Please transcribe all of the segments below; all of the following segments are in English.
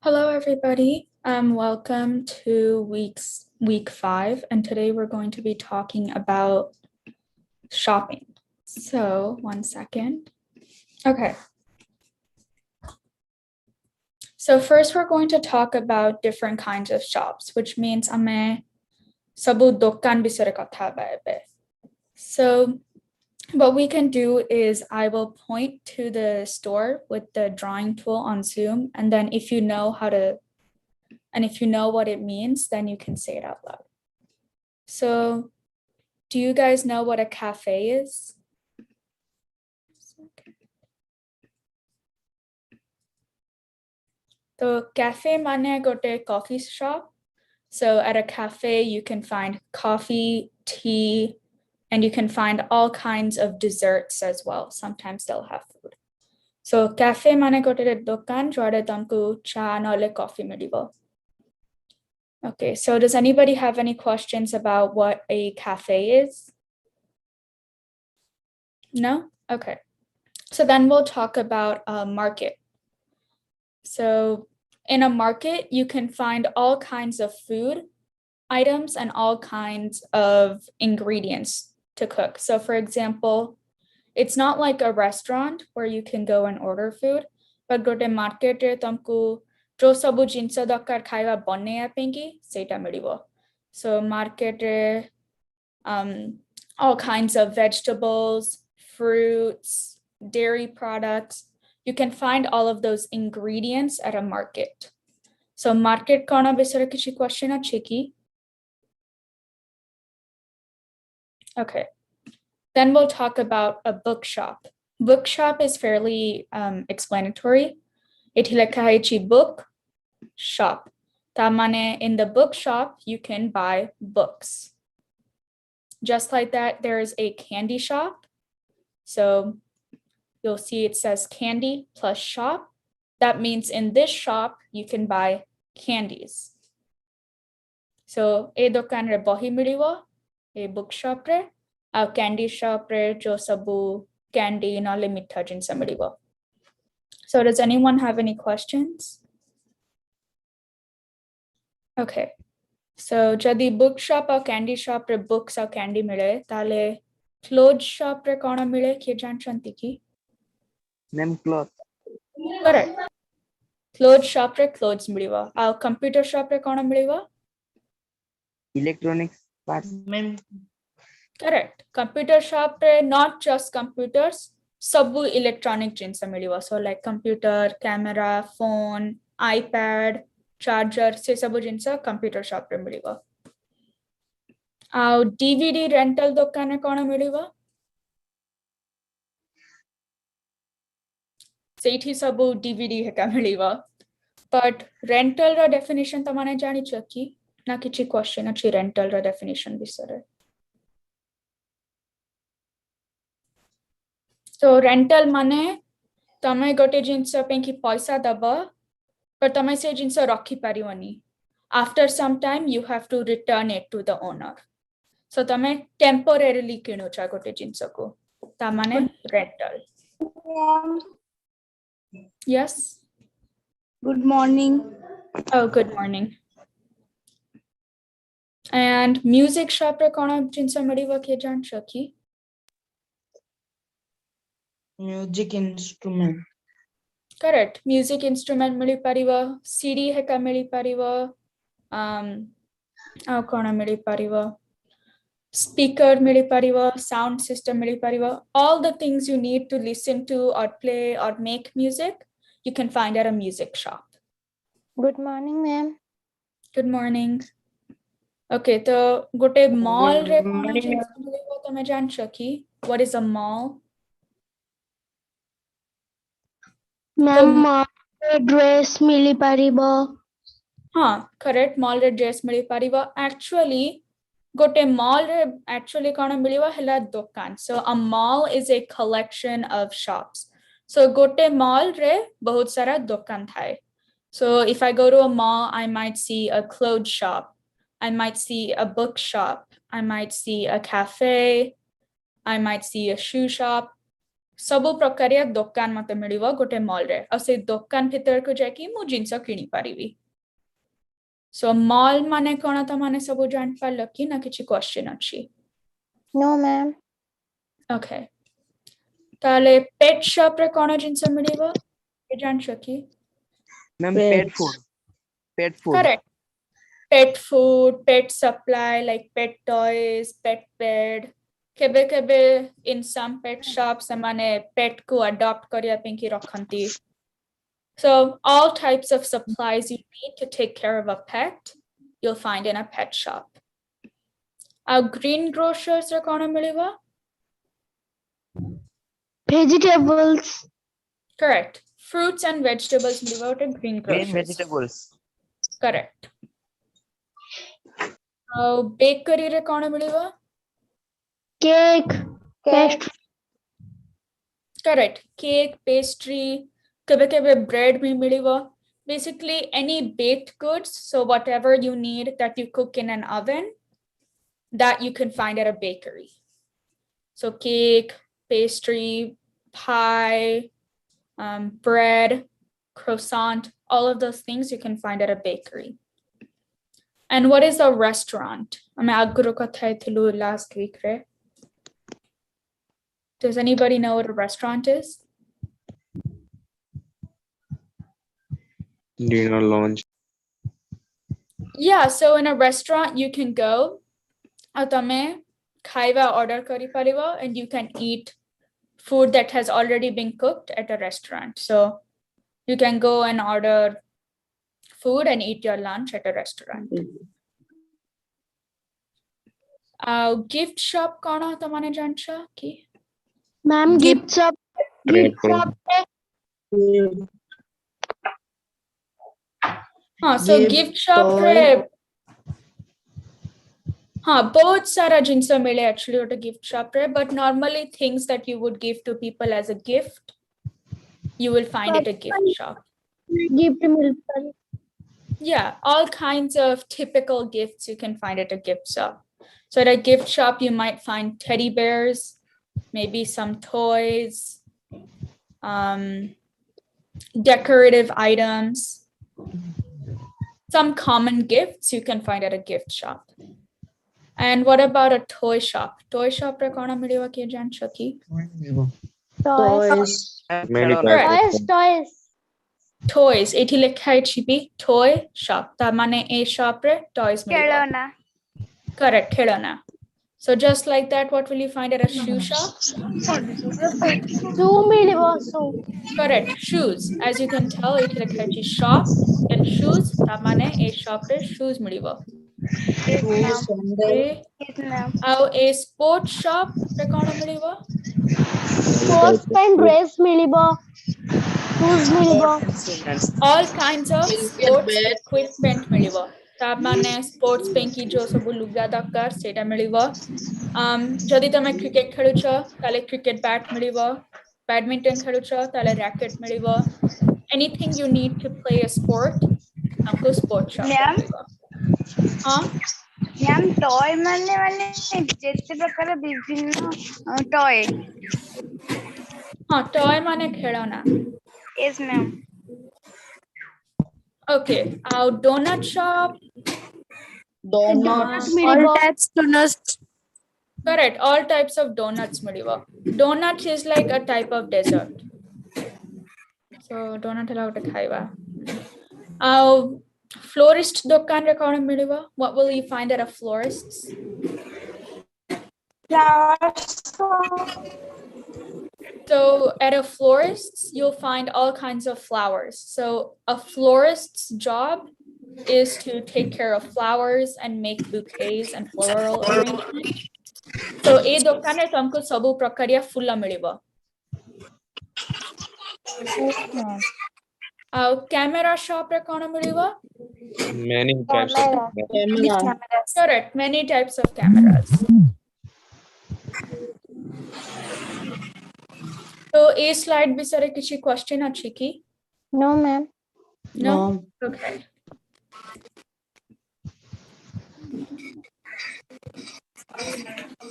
Hello, everybody. Welcome to week 5, and today we're going to be talking about shopping. So, one second. Okay. So first, we're going to talk about different kinds of shops, which means ame sabu dokan bisare katha heba. So what we can do is I will point to the store with the drawing tool on Zoom, and then if you know what it means, then you can say it out loud. So, do you guys know what a cafe is? So, cafe mane gote coffee shop. So, at a cafe, you can find coffee, tea, and you can find all kinds of desserts as well. Sometimes they'll have food. So, cafe mane gote dokan joare tamku cha nole coffee midibo. Okay, so does anybody have any questions about what a cafe is? No? Okay. So then we'll talk about a market. So in a market, you can find all kinds of food items and all kinds of ingredients to cook. So for example, it's not like a restaurant where you can go and order food, but go to market tamku jo sabu jinsa dakar khaiba banneya pengi seita midibo. So market all kinds of vegetables, fruits, dairy products. You can find all of those ingredients at a market. So market kona bisare kichi question ache ki? Okay. Then we'll talk about a bookshop. Bookshop is fairly explanatory. Itilekaichi book shop. Tamane in the bookshop, you can buy books. Just like that, there is a candy shop. So you'll see it says candy plus shop. That means in this shop, you can buy candies. So, e dokan re bohi milibo, e bookshop re, au candy shop re jo sabu candy nale mitha jinsa milibo. So, does anyone have any questions? Okay. So, jadi bookshop au candy shop re books au candy mile, tale clothes shop re kona mile kiye janchanti ki? Name cloth. Correct. Clothes shop re clothes milibo. Au computer shop re kona milibo? Electronics parts. Correct. Computer shop re not just computers, sabu electronic jinsa milibo. So like computer, camera, phone, iPad, charger, se sabu jinsa computer shop re milibo. Au DVD rental dokane kona milibo? Seithi sabu DVD heka milibo. But rental ra definition tamane jani chaki? Na kichi question achi rental ra definition bisare. So rental mane tame gote jinsa penki paisa daba, but tame se jinsa rakhi paribani. After some time, you have to return it to the owner. So tame temporarily kinucha gote jinsa ko. Tamane rental. Yes. Good morning. Oh, good morning. And music shop re kona jinsa madiva ke jan chaki? Music instrument. Correct. Music instrument mili pariva, CD heka mili pariva, au kona mili pariva. Speaker mili pariva, sound system mili pariva, all the things you need to listen to or play or make music, you can find at a music shop. Good morning, ma'am. Good morning. Okay, so gote mall re kona jinsa milibo tame jancho ki? What is a mall? Ma'am, dress mili paribo. Correct. Mall re dress mili pariba. Actually, gote mall re actually kona miliba hela dokan. So a mall is a collection of shops. So gote mall re bahut sara dokan thai. So if I go to a mall, I might see a clothes shop. I might see a bookshop. I might see a cafe. I might see a shoe shop. ସବୁ ପ୍ରକାରିଆ ଦୋକାନ ମତେ ମିଳିବ ଗୋଟେ mall ରେ ଆଉ ସେ ଦୋକାନ ଭିତରକୁ ଯାଇକି ମୁଁ ଜିନିଷ କିଣି ପାରିବି ସୋ ମଲ୍ ମାନେ କଣ ତମାନେ ସବୁ ଜାଣି ପାରିଲ କି ନା କିଛି କ୍वेश्चन ଅଛି No, ma'am. ओके ताले पेट शॉप रे कोन जिंस मिलिबो ए जान छकी ma'am Pets. Pet food pet food correct pet food pet supply like pet toys pet bed केबे केबे इन सम पेट शॉप्स माने पेट को अडॉप्ट करिया Pinky रखंती so all types of supplies you need to take care of a pet you'll find in a pet shop green grocers रे कोन मिलिबो Vegetables. correct fruits and vegetables मिलिबो ओटे green green grocers vegetables correct bakery रे कोन मिलिबो Cake. Pastry. correct cake pastry kebe kebe bread bhi milibo basically any baked goods so whatever you need that you cook in an oven that you can find at a bakery so cake pastry pie bread croissant all of those things you can find at a bakery and what is a restaurant ame aguru kotha hethilu last week re does anybody know what a restaurant is dinner lunch yeah so in a restaurant you can go tame khaiva order kari paribo and you can eat food that has already been cooked at a restaurant so you can go and order food and eat your lunch at a restaurant gift shop kona tamane jancha ki Ma'am, gift shop. Gift Apple. shop. so Gift, gift shop toy. re बहुत सारा जिनिस मिले actually at a gift shop रे but normally things that you would give to people as a gift you will find at a gift shop Gift milk. yeah all kinds of typical gifts you can find at a gift shop so at a gift shop you might find teddy bears maybe some toys decorative items some common gifts you can find at a gift shop and what about a toy shop re kona miliba ke jan shaki Toys. many Correct. types of Toys. toys ethi lekha chibi toy shop ta mane a shop re toys miliba Kelowna. correct khelona so just like that what will you find at a shoe shop Shoe milk. Shoe. correct shoes as you can tell ethi lekha chi shop and shoes ta mane a shop re shoes miliba Yes, ma'am. Sandal. Yes, ma'am. a sports shop re kona miliba Sports and dress milk. Shoes milk. all kinds of sports bat. equipment मिलिबो ता माने sports पेंकी जो सब लुगा दरकार सेटा मिलिबो जदि तमे cricket खेलुछ ताले क्रिकेट बैट मिलिबो बैडमिंटन खेलुछ ताले रैकेट मिलिबो anything you need to play a sport हमको स्पोर्ट्स शॉप Ma'am? मिलिबो हां मैम टॉय माने जेते प्रकार विभिन्न टॉय हां टॉय माने खेलना yes ma'am okay donut shop Donuts. All types donuts correct all types of donuts मिलिबो donuts is like a type of dessert so donut ହେଲା ଗୋଟେ ଖାଇବା florist ଦୋକାନ ରେ କଣ ମିଳିବ what will you find at a florist's flowers so at a florist's you'll find all kinds of flowers so a florist's job is to take care of flowers and make bouquets and floral arrangements so ए ଦୋକାନ ରେ ତମକୁ ସବୁ ପ୍ରକାରିଆ ଫୁଲ ମିଳିବ camera shop रे कौन मिलिबो many types of Camera. correct many types of cameras तो ए slide विषय किसी question अछि की No, ma'am. no No. okay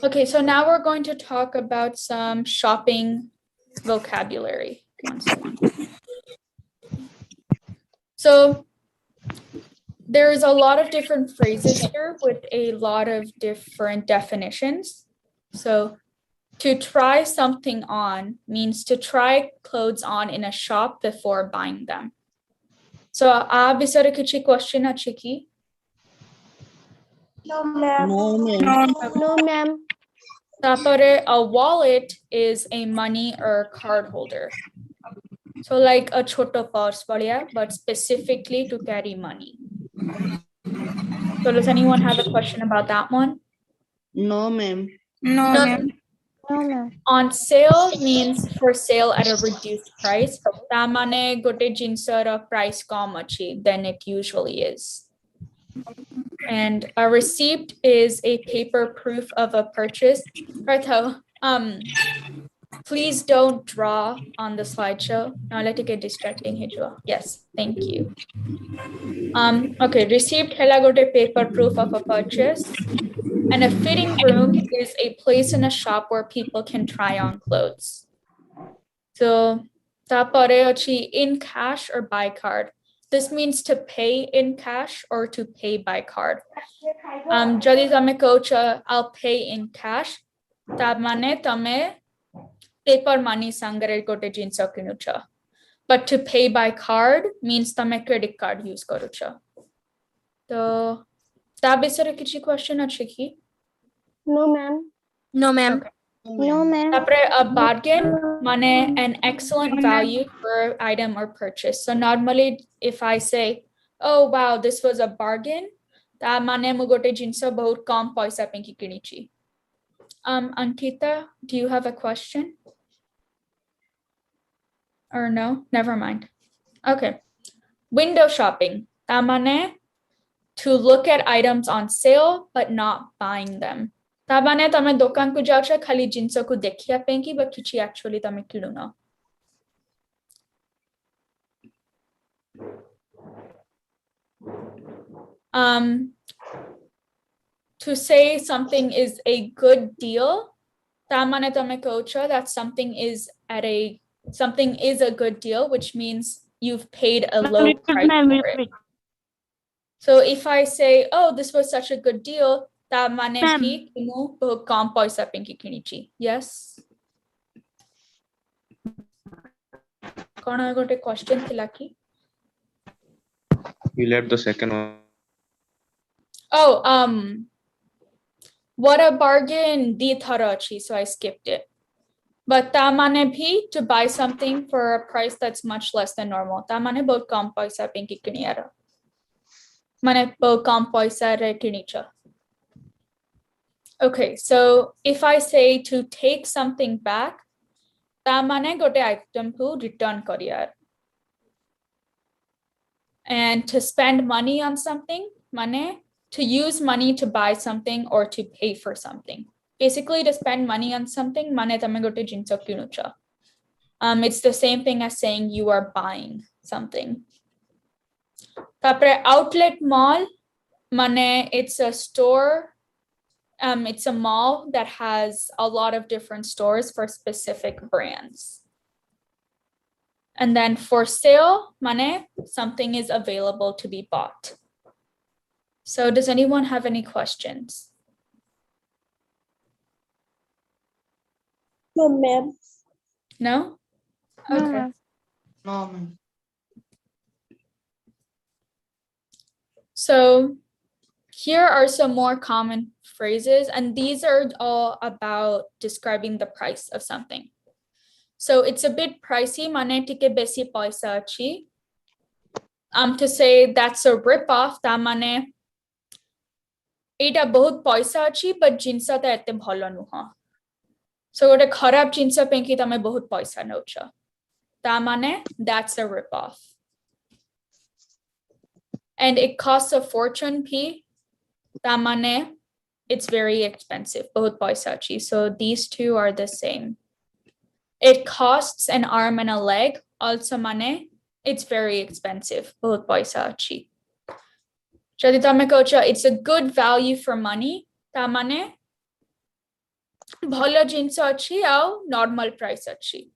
okay so now we're going to talk about some shopping vocabulary. One second. So there's a lot of different phrases here with a lot of different definitions. So to try something on means to try clothes on in a shop before buying them. So aa bisare kichi question ache ki? No, ma'am. No, ma'am. Tapore a wallet is a money or card holder. So like a choto purse but specifically to carry money. So does anyone have a question about that one? No, ma'am. No, ma'am. No, ma'am. On sale means for sale at a reduced price. Tamane gote jinsar price kom achi than it usually is. And a receipt is a paper proof of a purchase. Please don't draw on the slideshow. Now let it get distracting. Yes, thank you. Okay, receipt hela gote paper proof of a purchase. And a fitting room is a place in a shop where people can try on clothes. So tapare achi in cash or by card. This means to pay in cash or to pay by card. Jodi tame kocha I'll pay in cash. Tab mane tame paper money sangare gote jinsa kinucha. But to pay by card means tame credit card use korucha. So tab bisare kichi question ache ki? No, ma'am. No, ma'am. Okay. No, ma'am. Tapre a bargain mane an excellent value for an item or purchase. So normally if I say, oh wow, this was a bargain, ta mane mu gote jinsa bahut kam paisa penki kinichi. Ankita, do you have a question? Or no? Never mind. Okay. Window shopping. Ta mane to look at items on sale but not buying them. Tabane tame dokan ku jaocha khali jinsa ku dekhia penki but kichi actually tame kinuna. To say something is a good deal, tamane tame kocha that something is a good deal, which means you've paid a low price for it. So if I say, oh, this was such a good deal, tamane bhi kinu bahut kam paisa penki kinichi. Yes. Kona gote question thila ki? You left the second one. Oh, what a bargain di tharachi, so I skipped it. But tamane bhi to buy something for a price that's much less than normal. Tamane bahut kam paisa penki kiniara. Mane bahut kam paisa re kinicha. Okay, so if I say to take something back, tamane gote item ku return kariyar. And to spend money on something, mane to use money to buy something or to pay for something. Basically, to spend money on something, mane tame gote jinsa kinucha. It's the same thing as saying you are buying something. Tapre outlet mall, mane it's a store. It's a mall that has a lot of different stores for specific brands. And then for sale, mane something is available to be bought. So does anyone have any questions? No, ma'am. No? Okay. No, ma'am. So here are some more common phrases, and these are all about describing the price of something. So it's a bit pricey, mane tike besi paisa achi. To say that's a rip-off, ta mane eta bahut paisa achi, but jinsa ta ete bhalo nuha. So gote kharab jinsa penki tame bahut paisa noucha. Ta mane that's a rip-off. And it costs a fortune p. Ta mane it's very expensive, bahut paisa achi. So these two are the same. It costs an arm and a leg, also mane it's very expensive, bahut paisa achi. Jodi tame kocha it's a good value for money, ta mane bhalo jinsa achi au normal price achi.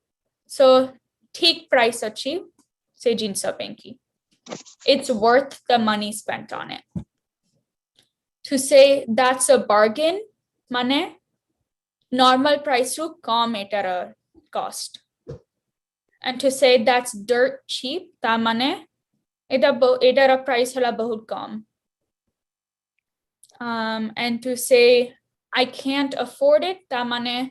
So ठीक price अच्छी से jeans पेंकी. It's worth the money spent on it. To say that's a bargain, mane normal price ru कम एटार cost. And to say that's dirt cheap, ta mane एटार price हला बहुत कम. And to say I can't afford it, ta mane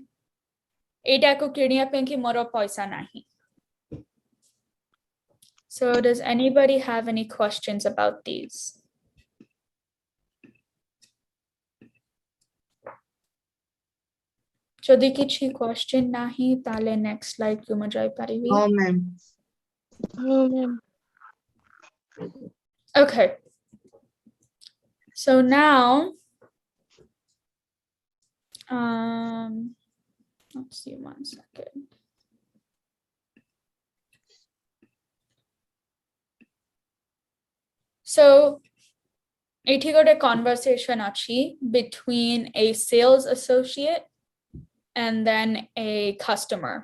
एटा को किनिया पेंकी मोरो पैसा नहीं. So does anybody have any questions about these? যদি কিছু question nahi তাহলে next slide কু মজাই পারিবি. No, ma'am. No, ma'am. Okay. So now let's see 1 second. So এটি গোটে conversation achi between a sales associate and then a customer.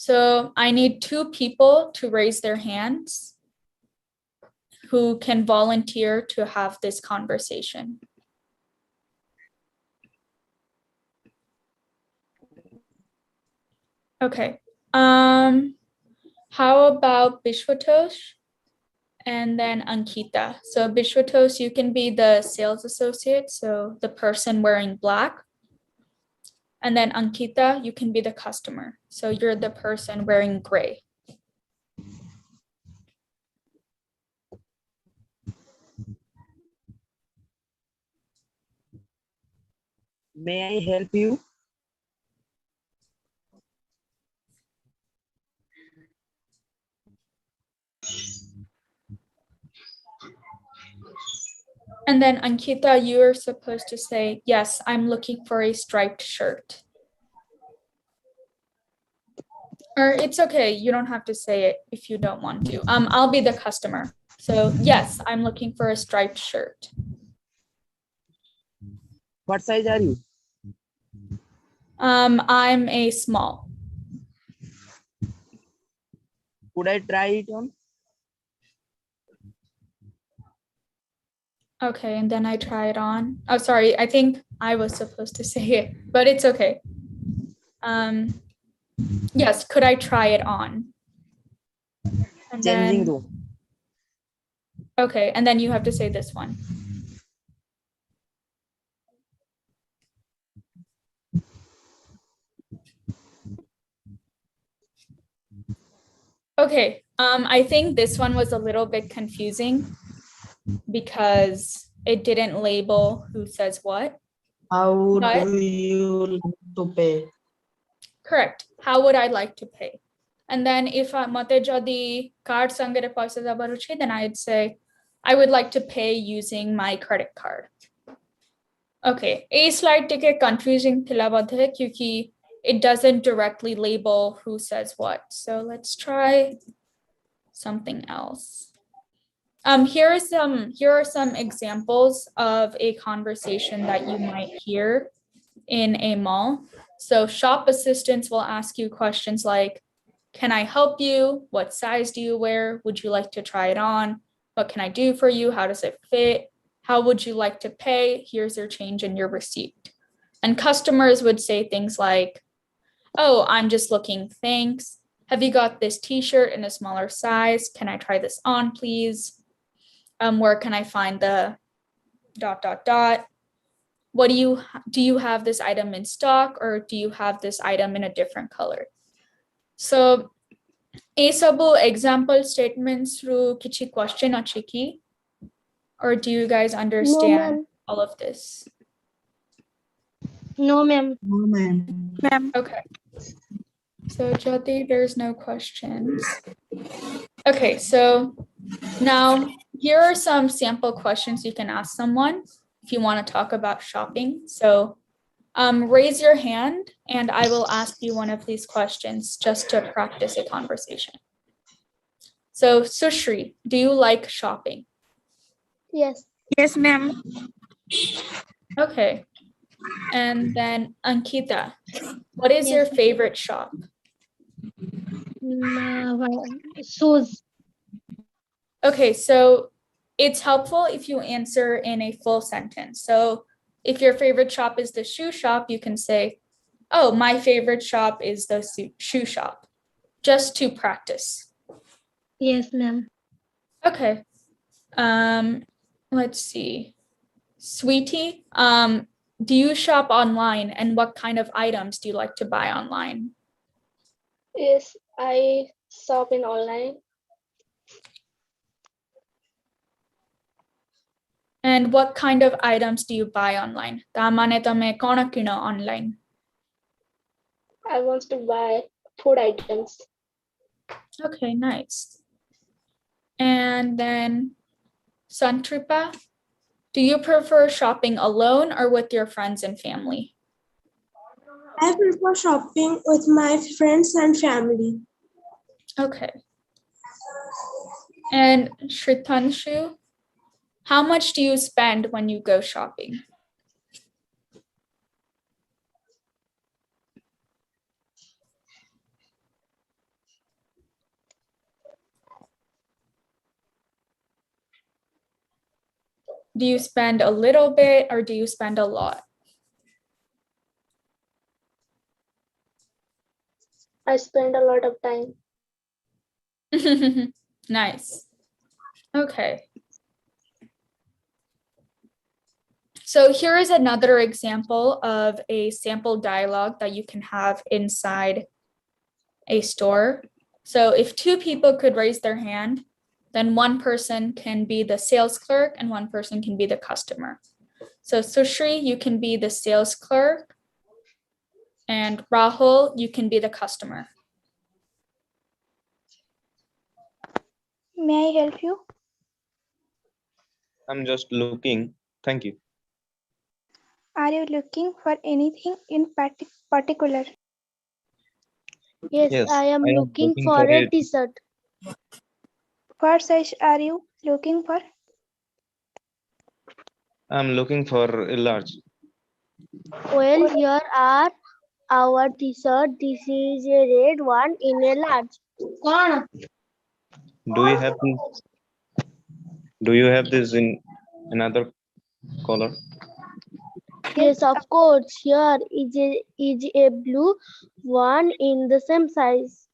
So I need 2 people to raise their hands who can volunteer to have this conversation. Okay. How about Bishwatosh and then Ankita? So Bishwatosh, you can be the sales associate, so the person wearing black. And then Ankita, you can be the customer. So you're the person wearing gray. May I help you? And then Ankita, you're supposed to say, yes, I'm looking for a striped shirt. Or it's okay, you don't have to say it if you don't want to. I'll be the customer. So yes, I'm looking for a striped shirt. What size are you? I'm a small. Could I try it on? Okay, and then I try it on. Oh, sorry, I think I was supposed to say it, but it's okay. Yes, could I try it on? And Changing then, room. okay, and then you have to say this one. Okay, I think this one was a little bit confusing because it didn't label who says what. How But- do you like to pay? Correct. How would I like to pay? And then if mate jodi card sangere paisa jabar uchi, then I'd say I would like to pay using my credit card. Okay, a slide ticket confusing thila bodhe kyunki it doesn't directly label who says what. So let's try something else. Here are some examples of a conversation that you might hear in a mall. So shop assistants will ask you questions like, can I help you? What size do you wear? Would you like to try it on? What can I do for you? How does it fit? How would you like to pay? Here's your change in your receipt. And customers would say things like, oh, I'm just looking, thanks. Have you got this t-shirt in a smaller size? Can I try this on, please? Where can I find the ... What do you have this item in stock, or do you have this item in a different color? So a sabu example statements through kichi question ache ki, or do you guys understand ma'am. all of this? No, ma'am. No, ma'am. Okay. So Jyoti, there's no questions. Okay, so now here are some sample questions you can ask someone if you want to talk about shopping. So raise your hand and I will ask you one of these questions just to practice a conversation. So Sushri, do you like shopping? Yes. Yes, ma'am. Okay. And then Ankita, what is your favorite shop? Shoes. Okay, so it's helpful if you answer in a full sentence. So if your favorite shop is the shoe shop, you can say, oh, my favorite shop is the shoe shop, just to practice. Yes, ma'am. Okay. Let's see. Sweetie, do you shop online, and what kind of items do you like to buy online? Yes, I shop in online. And what kind of items do you buy online? Tamane tame kona kino online. I want to buy food items. Okay, nice. And then Santripa, do you prefer shopping alone or with your friends and family? I prefer shopping with my friends and family. Okay. And Shritanshu, how much do you spend when you go shopping? Do you spend a little bit or do you spend a lot? I spend a lot of time. Nice. Okay. So here is another example of a sample dialogue that you can have inside a store. So if two people could raise their hand, then one person can be the sales clerk and one person can be the customer. So Sushri, you can be the sales clerk, and Rahul, you can be the customer. May I help you? I'm just looking. Thank you. Are you looking for anything in particular? Yes, Yes, I am looking for a it. t-shirt. What size are you looking for? I'm looking for a large. Well, here are our t-shirt. This is a red one in a large. Do you have this? Do you have this in another color? Yes, of course. Here is a blue one in the same size.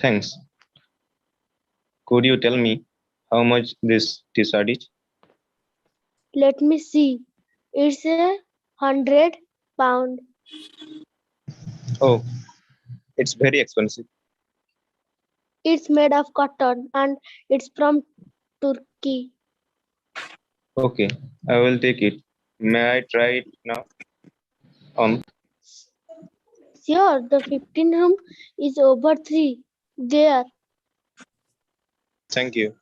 Thanks. Could you tell me how much this t-shirt is? Let me see. It's £100. Oh, it's very expensive. It's made of cotton and it's from Turkey. Okay, I will take it. May I try it now? On. Sure, the 15 room is over 3. There. Thank you.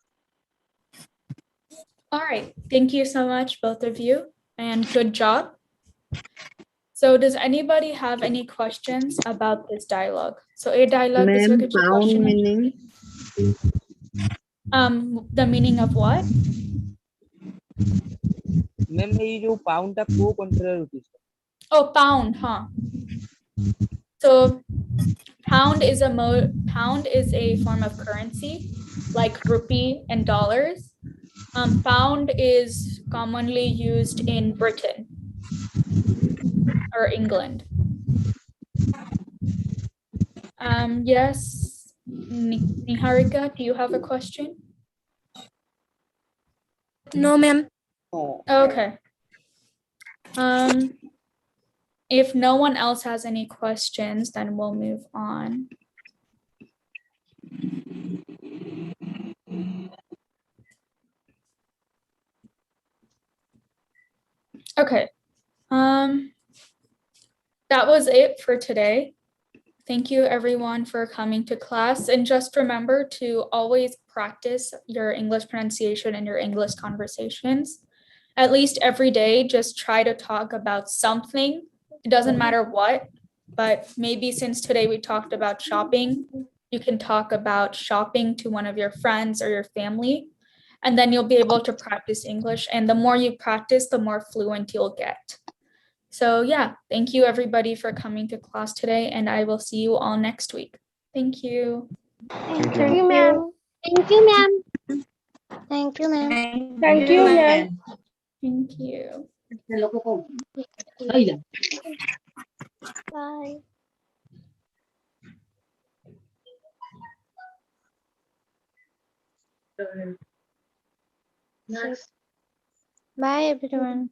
All right, thank you so much, both of you, and good job. So does anybody have any questions about this dialogue? So a dialogue is Ma'am, pound meaning? the meaning of what? Ma'am ये जो pound था को control rupees Oh, pound, huh? So pound is a form of currency like rupee and dollars. Pound is commonly used in Britain or England. Yes, Niharika, do you have a question? No, ma'am. Okay. If no one else has any questions, then we'll move on. Okay. That was it for today. Thank you everyone for coming to class, and just remember to always practice your English pronunciation and your English conversations. At least every day, just try to talk about something. It doesn't matter what, but maybe since today we talked about shopping, you can talk about shopping to one of your friends or your family, and then you'll be able to practice English. And the more you practice, the more fluent you'll get. So yeah, thank you everybody for coming to class today, and I will see you all next week. Thank you. Thank Thank you. you, ma'am. Thank you, ma'am. Thank you, ma'am. Thank you, ma'am. Thank you. Bye. Bye, everyone.